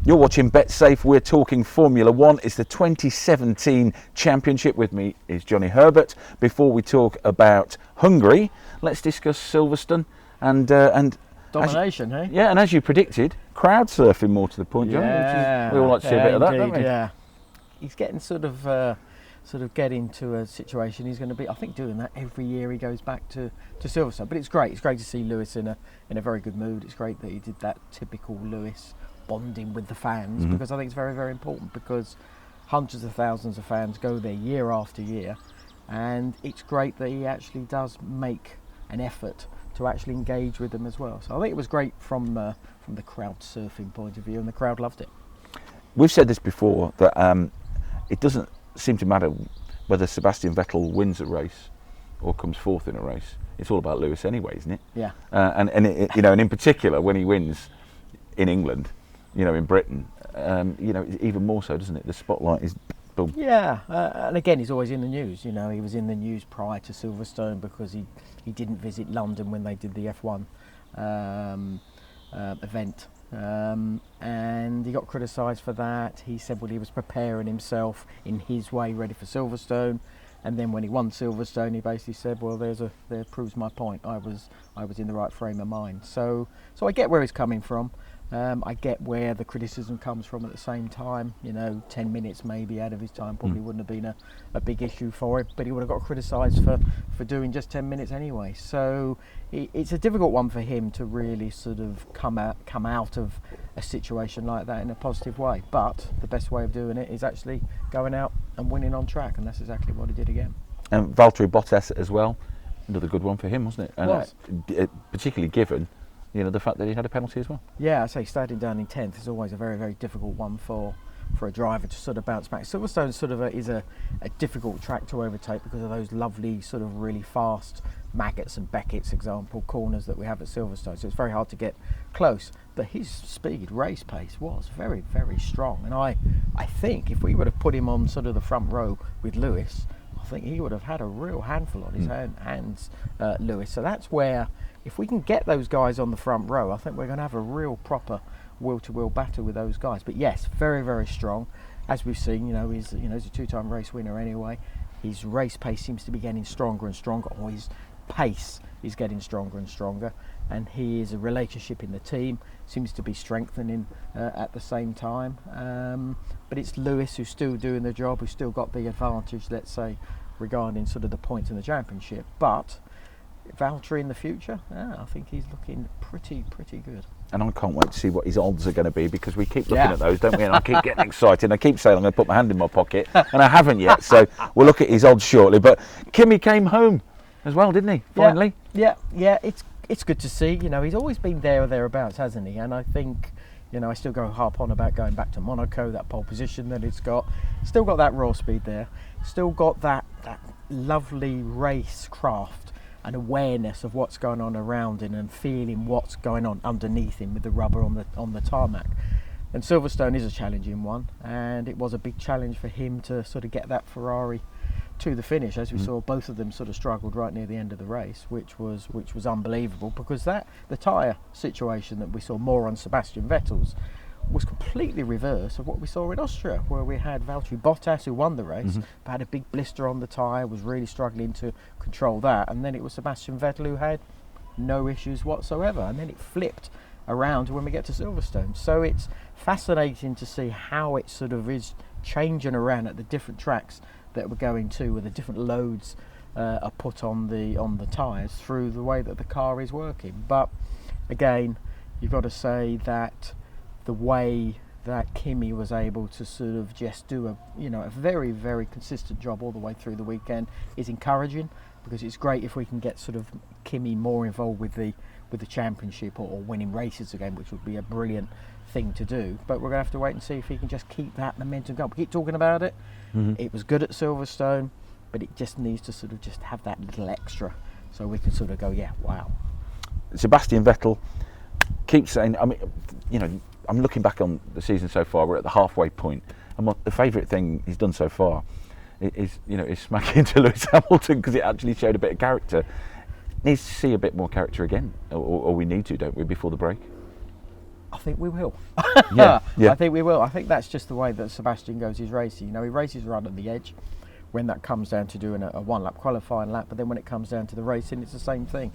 You're watching Bet Safe. We're talking Formula One. It's the 2017 championship. With me is Johnny Herbert. Before we talk about Hungary, let's discuss Silverstone and domination, hey? Hey? Yeah, and as you predicted, crowd surfing more to the point, Johnny. Yeah, we all like to see a bit of that, don't we? Yeah, he's getting sort of getting to a situation. He's going to be, I think, doing that every year he goes back to Silverstone. But it's great. It's great to see Lewis in a very good mood. It's great that he did that typical Lewis bonding with the fans, because I think it's very, very important, because hundreds of thousands of fans go there year after year, and it's great that he actually does make an effort to actually engage with them as well. So I think it was great from the crowd surfing point of view, and the crowd loved it. We've said this before, that it doesn't seem to matter whether Sebastian Vettel wins a race or comes fourth in a race. It's all about Lewis anyway, isn't it? Yeah. And in particular when he wins in England, in Britain, even more so, doesn't it? The spotlight is boom. Yeah, and again, he's always in the news. He was in the news prior to Silverstone because he didn't visit London when they did the F1 event, and he got criticised for that. He said, well, he was preparing himself in his way, ready for Silverstone. And then when he won Silverstone, he basically said, well, there proves my point. I was in the right frame of mind. So I get where he's coming from. I get where the criticism comes from at the same time. 10 minutes maybe out of his time probably wouldn't have been a big issue for him, but he would have got criticised for doing just 10 minutes anyway. So it's a difficult one for him to really sort of come out of a situation like that in a positive way. But the best way of doing it is actually going out and winning on track, and that's exactly what he did again. And Valtteri Bottas as well, another good one for him, wasn't it? And particularly given the fact that he had a penalty as well. Yeah, I say starting down in 10th is always a very, very difficult one for a driver to sort of bounce back. Silverstone sort of is a difficult track to overtake because of those lovely sort of really fast Maggots and Beckett's example corners that we have at Silverstone. So it's very hard to get close. But his speed, race pace was very, very strong. And I think if we would have put him on sort of the front row with Lewis, I think he would have had a real handful on his hands, Lewis. So that's where, if we can get those guys on the front row, I think we're going to have a real proper wheel-to-wheel battle with those guys. But yes, very, very strong. As we've seen, he's a two-time race winner anyway. His race pace seems to be getting stronger and stronger, or his pace is getting stronger and stronger. And his relationship in the team seems to be strengthening at the same time. But it's Lewis who's still doing the job, who's still got the advantage, let's say, regarding sort of the points in the championship. But Valtteri in the future, I think he's looking pretty good. And I can't wait to see what his odds are going to be, because we keep looking at those, don't we? And I keep getting excited. And I keep saying I'm going to put my hand in my pocket, and I haven't yet. So we'll look at his odds shortly. But Kimi came home as well, didn't he? Finally. Yeah. It's good to see. He's always been there or thereabouts, hasn't he? And I think, I still go harp on about going back to Monaco, that pole position that it's got. Still got that raw speed there. Still got that lovely race craft and awareness of what's going on around him and feeling what's going on underneath him with the rubber on the tarmac. And Silverstone is a challenging one, and it was a big challenge for him to sort of get that Ferrari to the finish. As we saw, both of them sort of struggled right near the end of the race, which was unbelievable, because the tyre situation that we saw more on Sebastian Vettel's was completely reverse of what we saw in Austria, where we had Valtteri Bottas, who won the race, but had a big blister on the tyre, was really struggling to control that, and then it was Sebastian Vettel who had no issues whatsoever, and then it flipped around when we get to Silverstone. So it's fascinating to see how it sort of is changing around at the different tracks that we're going to, where the different loads are put on the tyres through the way that the car is working. But again, you've got to say that the way that Kimi was able to sort of just do a very, very consistent job all the way through the weekend is encouraging, because it's great if we can get sort of Kimi more involved with the championship or winning races again, which would be a brilliant thing to do. But we're going to have to wait and see if he can just keep that momentum going. We keep talking about it. It was good at Silverstone, but it just needs to sort of just have that little extra, so we can sort of go, yeah, wow. Sebastian Vettel keeps saying, I'm looking back on the season so far. We're at the halfway point, and the favourite thing he's done so far is smacking into Lewis Hamilton, because it actually showed a bit of character. Needs to see a bit more character again, or we need to, don't we, before the break? I think we will. Yeah. I think we will. I think that's just the way that Sebastian goes his racing. You know, he races right at the edge when that comes down to doing a one-lap qualifying lap, but then when it comes down to the racing, it's the same thing.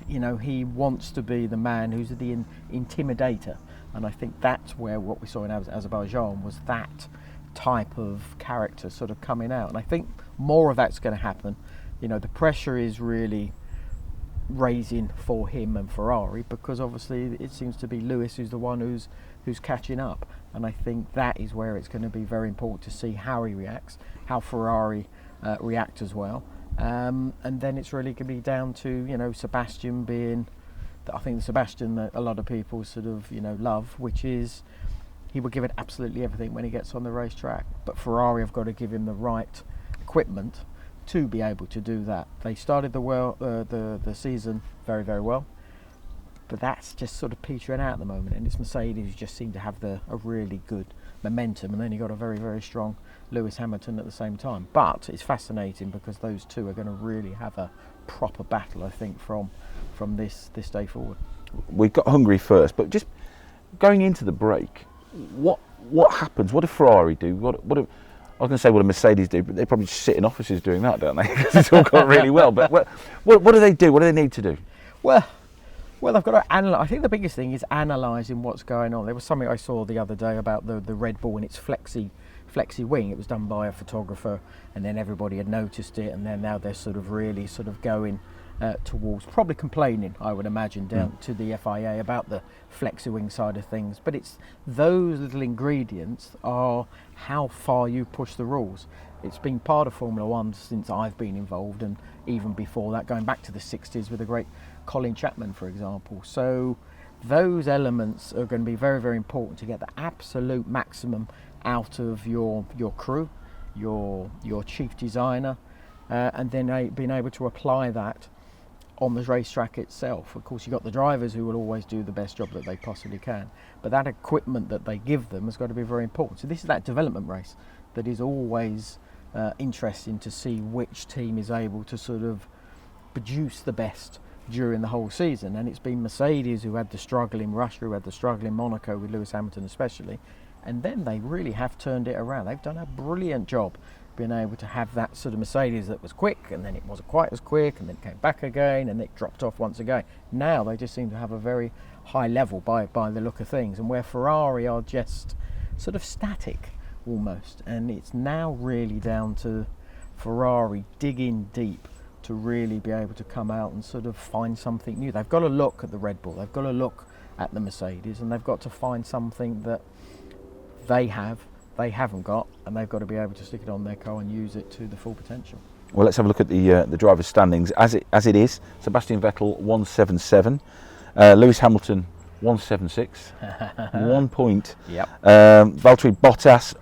You know, he wants to be the man who's the intimidator, and I think that's where what we saw in Azerbaijan was that type of character sort of coming out, and I think more of that's going to happen. You know, the pressure is really raising for him and Ferrari, because obviously it seems to be Lewis who's the one who's catching up, and I think that is where it's going to be very important to see how he reacts, how Ferrari react as well, and then it's really going to be down to, you know, Sebastian being, I think the Sebastian that a lot of people sort of, you know, love, which is he will give it absolutely everything when he gets on the racetrack, but Ferrari have got to give him the right equipment to be able to do that. They started the season very, very well, but that's just sort of petering out at the moment, and it's Mercedes who just seem to have a really good momentum, and then you got a very, very strong Lewis Hamilton at the same time. But it's fascinating because those two are going to really have a proper battle, I think, from this day forward. We've got Hungary first, but just going into the break, what happens? What do Ferrari do? I was going to say what do Mercedes do, but they probably just sit in offices doing that, don't they? Because it's all gone really well. But what do they do? What do they need to do? Well, they've got to analyse. I think the biggest thing is analysing what's going on. There was something I saw the other day about the Red Bull and its flexi wing. It was done by a photographer, and then everybody had noticed it, and then now they're sort of really sort of going towards probably complaining, I would imagine, down to the FIA about the flexi wing side of things. But it's those little ingredients are how far you push the rules. It's been part of Formula One since I've been involved, and even before that, going back to the 60s with the great Colin Chapman, for example. So those elements are going to be very, very important to get the absolute maximum out of your crew, your chief designer, and then being able to apply that on the racetrack itself. Of course, you've got the drivers who will always do the best job that they possibly can, but that equipment that they give them has got to be very important. So this is that development race that is always interesting to see which team is able to sort of produce the best during the whole season. And it's been Mercedes who had the struggle in Russia, who had the struggle in Monaco with Lewis Hamilton especially, and then they really have turned it around. They've done a brilliant job being able to have that sort of Mercedes that was quick, and then it wasn't quite as quick, and then it came back again, and it dropped off once again. Now they just seem to have a very high level by the look of things, and where Ferrari are just sort of static almost, and it's now really down to Ferrari digging deep to really be able to come out and sort of find something new. They've got to look at the Red Bull, they've got to look at the Mercedes, and they've got to find something that they haven't got, and they've got to be able to stick it on their car and use it to the full potential. Well, let's have a look at the drivers' standings as it is. Sebastian Vettel 177, Lewis Hamilton 176, 1 point. Yep. Valtteri Bottas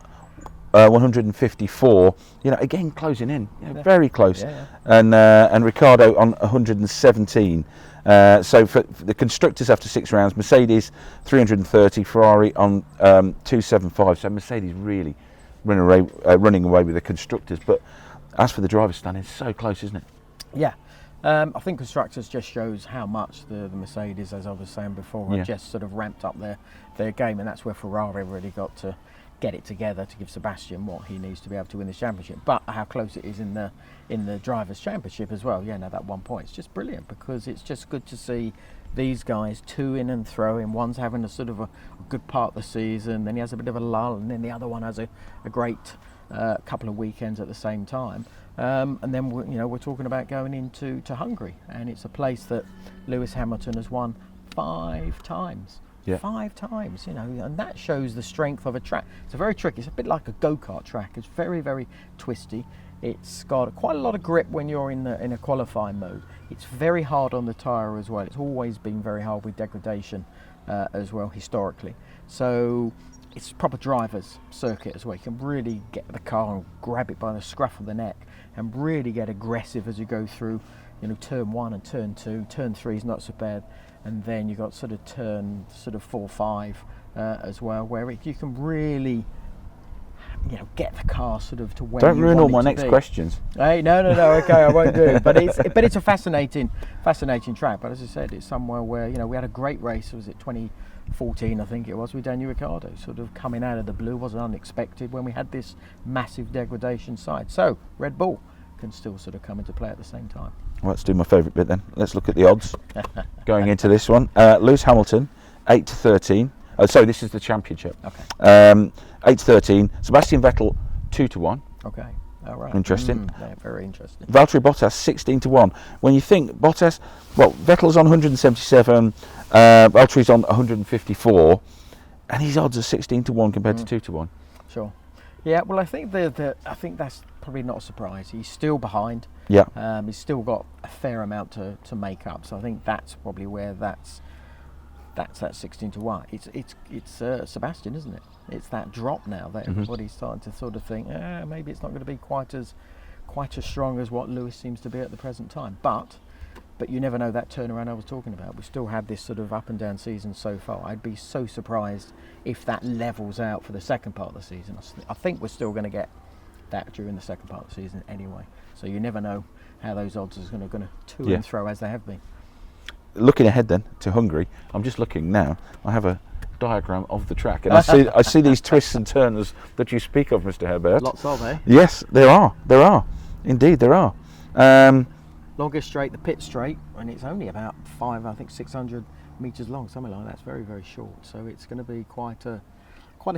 154. You know, again closing in, very close. Yeah. And Ricciardo on 117. So for the constructors after 6 rounds, Mercedes 330, Ferrari on 275. So Mercedes really running away with the constructors. But as for the drivers' standing, it's so close, isn't it? Yeah. I think constructors just shows how much the Mercedes, as I was saying before, have just sort of ramped up their game, and that's where Ferrari really got to get it together to give Sebastian what he needs to be able to win this championship. But how close it is in the drivers' championship as well. Yeah, no, that 1 point. It's just brilliant, because it's just good to see these guys to-ing and throwing. One's having a sort of a good part of the season, then he has a bit of a lull, and then the other one has a great couple of weekends at the same time. And then we're talking about going into Hungary, and it's a place that Lewis Hamilton has won 5 times. Yeah. 5 times, and that shows the strength of a track. It's a very tricky. It's a bit like a go-kart track. It's very, very twisty. It's got quite a lot of grip when you're in a qualifying mode. It's very hard on the tyre as well. It's always been very hard with degradation as well historically. So it's a proper driver's circuit as well. You can really get the car and grab it by the scruff of the neck and really get aggressive as you go through, turn 1 and turn 2. Turn 3 is not so bad. And then you've got sort of turn 4, 5 as well, where you can really, get the car sort of to where Don't you ruin want all my it to next be. questions. Hey, no, okay, I won't do it. But it's a fascinating track. But as I said, it's somewhere where we had a great race. Was it 14, I think it was, with Daniel Ricciardo, sort of coming out of the blue, wasn't unexpected when we had this massive degradation side. So Red Bull can still sort of come into play at the same time. Well, let's do my favourite bit then. Let's look at the odds going into this one. Lewis Hamilton, 8-13. Oh, sorry, this is the championship. Okay. 8-13. Sebastian Vettel, 2-1. Okay. All right. Interesting. Yeah, very interesting. Valtteri Bottas, 16-1. When you think Bottas, well, Vettel's on 177, Valtteri's on 154, and his odds are 16-1 compared to 2-1. Sure. Yeah. Well, I think I think that's probably not a surprise. He's still behind. Yeah. He's still got a fair amount to make up. So I think that's probably where that's that 16-1. It's Sebastian, isn't it? It's that drop now that everybody's starting to sort of think, maybe it's not going to be quite as strong as what Lewis seems to be at the present time. But you never know that turnaround I was talking about. We still had this sort of up and down season so far. I'd be so surprised if that levels out for the second part of the season. I think we're still going to get that during the second part of the season anyway. So you never know how those odds are going to to and fro as they have been. Looking ahead then to Hungary, I'm just looking now. I have a diagram of the track, and I see these twists and turns that you speak of, Mr. Herbert. Lots of, eh? Yes, there are. Indeed, there are. Longest straight, the pit straight, and it's only about 600 metres long, something like that. It's very, very short. So it's going to be quite a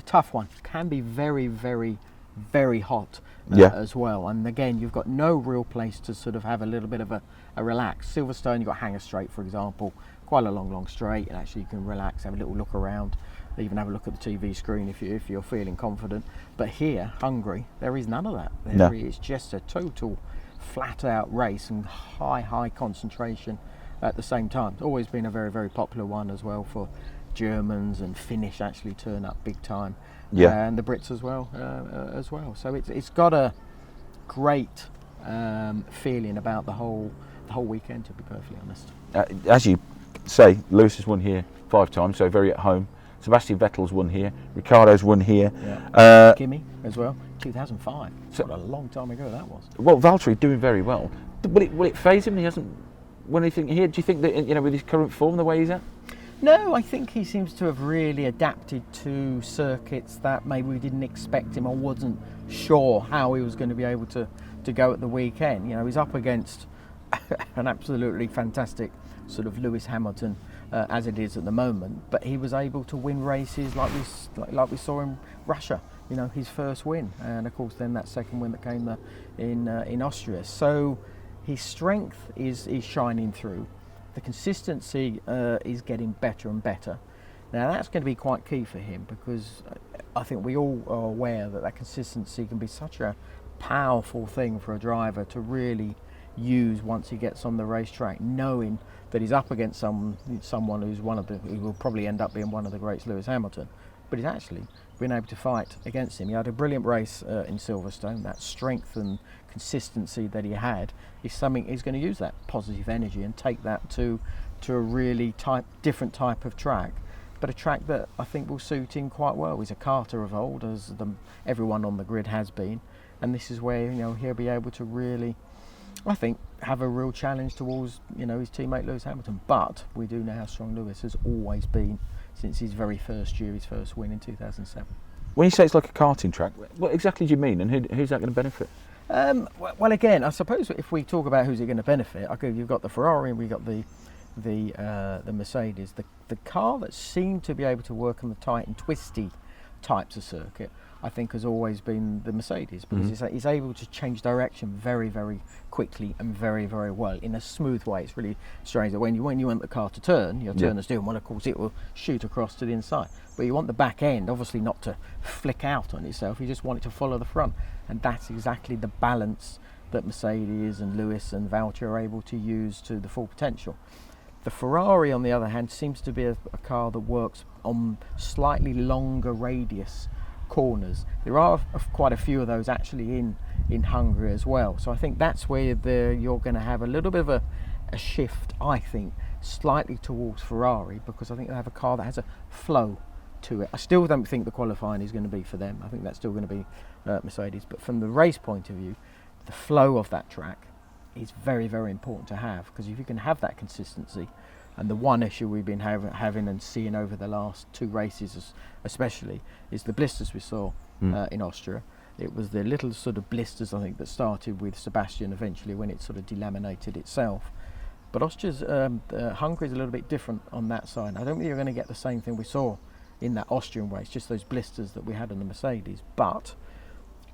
tough one. Can be very, very, very hot as well. And again, you've got no real place to sort of have a little bit of a relax. Silverstone, you've got Hanger Straight, for example, quite a long straight, and actually you can relax, have a little look around, even have a look at the TV screen if you're feeling confident. But here, Hungary, there is none of that. It's just a total flat out race and high concentration at the same time. It's always been a very, very popular one as well for Germans, and Finnish actually turn up big time. And the Brits as well. So it's got a great feeling about the whole weekend, to be perfectly honest. As you say, Lewis has won here 5 times, so very at home. Sebastian Vettel's won here. Ricciardo's won here. Kimi as well, 2005. So what a long time ago that was. Well, Valtteri doing very well. Will it phase him? He hasn't won anything here. Do you think that with his current form, the way he's at? No, I think he seems to have really adapted to circuits that maybe we didn't expect him, or wasn't sure how he was going to be able to go at the weekend. He's up against an absolutely fantastic sort of Lewis Hamilton as it is at the moment, but he was able to win races like we saw in Russia. His first win, and of course then that second win that came in Austria. So his strength is shining through. The consistency is getting better and better. Now that's going to be quite key for him, because I think we all are aware that consistency can be such a powerful thing for a driver to really use once he gets on the racetrack, knowing that he's up against someone who will probably end up being one of the greats, Lewis Hamilton, but he's actually been able to fight against him. He had a brilliant race in Silverstone. That strength and consistency that he had is something he's going to use, that positive energy, and take that to a really different type of track, but a track that I think will suit him quite well. He's a karter of old, as everyone on the grid has been, and this is where he'll be able to really, I think, have a real challenge towards his teammate Lewis Hamilton. But we do know how strong Lewis has always been since his very first year, his first win in 2007. When you say it's like a karting track, what exactly do you mean, and who's that going to benefit? Well, again, I suppose if we talk about who's it going to benefit, you've got the Ferrari and we've got the Mercedes. The car that seemed to be able to work on the tight and twisty types of circuit, I think, has always been the Mercedes, because it's able to change direction very, very quickly and very, very well in a smooth way. It's really strange that when you want the car to turn, your turner's doing well, of course it will shoot across to the inside, but you want the back end obviously not to flick out on itself. You just want it to follow the front, and that's exactly the balance that Mercedes and Lewis and Valtteri are able to use to the full potential. The Ferrari, on the other hand, seems to be a car that works on slightly longer radius corners. There are quite a few of those actually in Hungary as well. So I think that's where you're going to have a little bit of a shift, I think, slightly towards Ferrari, because I think they have a car that has a flow to it. I still don't think the qualifying is going to be for them. I think that's still going to be Mercedes. But from the race point of view, the flow of that track is very, very important to have, because if you can have that consistency, And the one issue we've been having and seeing over the last 2 races especially is the blisters we saw in Austria. It was the little sort of blisters, I think, that started with Sebastian eventually when it sort of delaminated itself. But Austria's, Hungary's a little bit different on that side. I don't think you're going to get the same thing we saw in that Austrian race, just those blisters that we had on the Mercedes. But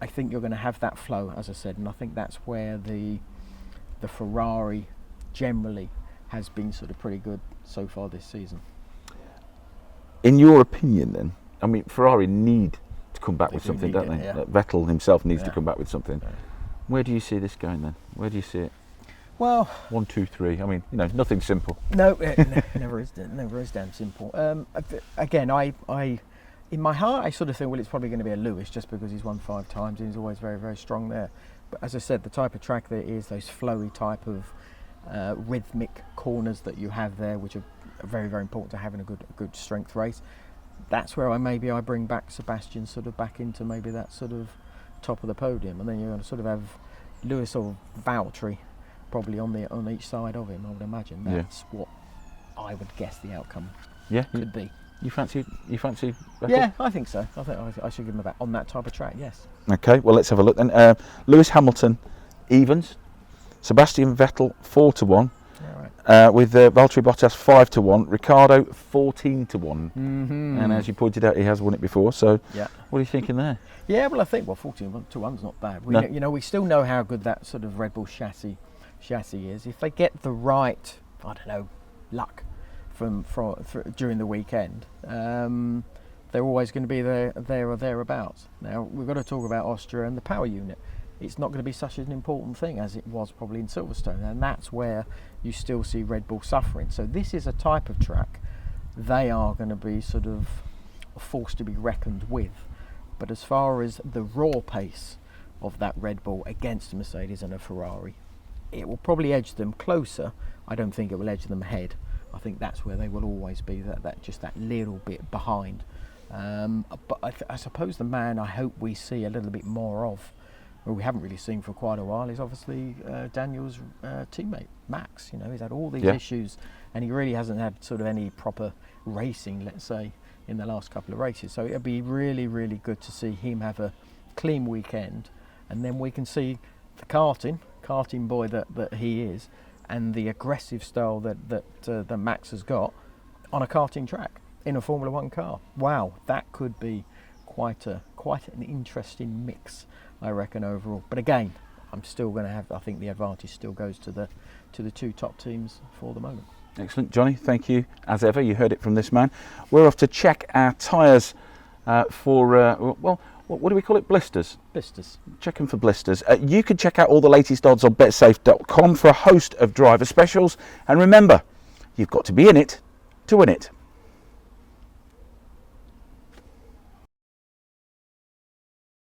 I think you're going to have that flow, as I said, and I think that's where the Ferrari generally has been sort of pretty good so far this season. In your opinion, then, I mean, Ferrari need to come back with something, don't they? Yeah. Vettel himself needs to Yeah. come back with something. Yeah. Where do you see this going then? Where do you see it? Well, 1, 2, 3. I mean, nothing simple. no, never is damn simple. Again, I in my heart, I sort of think, well, it's probably going to be a Lewis just because he's won 5 times and he's always very, very strong there. But as I said, the type of track that it is, those flowy type of rhythmic corners that you have there, which are very, very important to having a good strength race. That's where I bring back Sebastian sort of back into maybe that sort of top of the podium, and then you're going to sort of have Lewis or Valtteri probably on each side of him. I would imagine that's what I would guess the outcome could be. You fancy Vettel? Yeah, I think so. I think I should give him a bet on that type of track. Yes. Okay, well, let's have a look then. Lewis Hamilton evens, Sebastian Vettel 4-1. Yeah, right. With Valtteri Bottas 5-1, Ricciardo 14-1, and as you pointed out, he has won it before. So, what are you thinking there? Yeah, well, I think 14-1's not bad. We still know how good that sort of Red Bull chassis is. If they get the right, I don't know, luck during the weekend, they're always going to be there or thereabouts. Now we've got to talk about Austria and the power unit. It's not going to be such an important thing as it was probably in Silverstone, and that's where you still see Red Bull suffering. So this is a type of track they are going to be sort of forced to be reckoned with. But as far as the raw pace of that Red Bull against a Mercedes and a Ferrari, it will probably edge them closer. I don't think it will edge them ahead. I think that's where they will always be, that little bit behind. But I suppose the man I hope we see a little bit more of, well, we haven't really seen for quite a while, is obviously Daniel's teammate Max. He's had all these issues, and he really hasn't had sort of any proper racing, let's say, in the last couple of races. So it'll be really, really good to see him have a clean weekend, and then we can see the karting boy that he is, and the aggressive style that Max has got on a karting track in a Formula One car. Wow, that could be quite an interesting mix, I reckon, overall. But again, I'm still going to have, I think the advantage still goes to the 2 top teams for the moment. Excellent, Johnny, thank you as ever. You heard it from this man. We're off to check our tyres for what do we call it? Blisters. Check them for blisters. You can check out all the latest odds on betsafe.com for a host of driver specials, and remember, you've got to be in it to win it.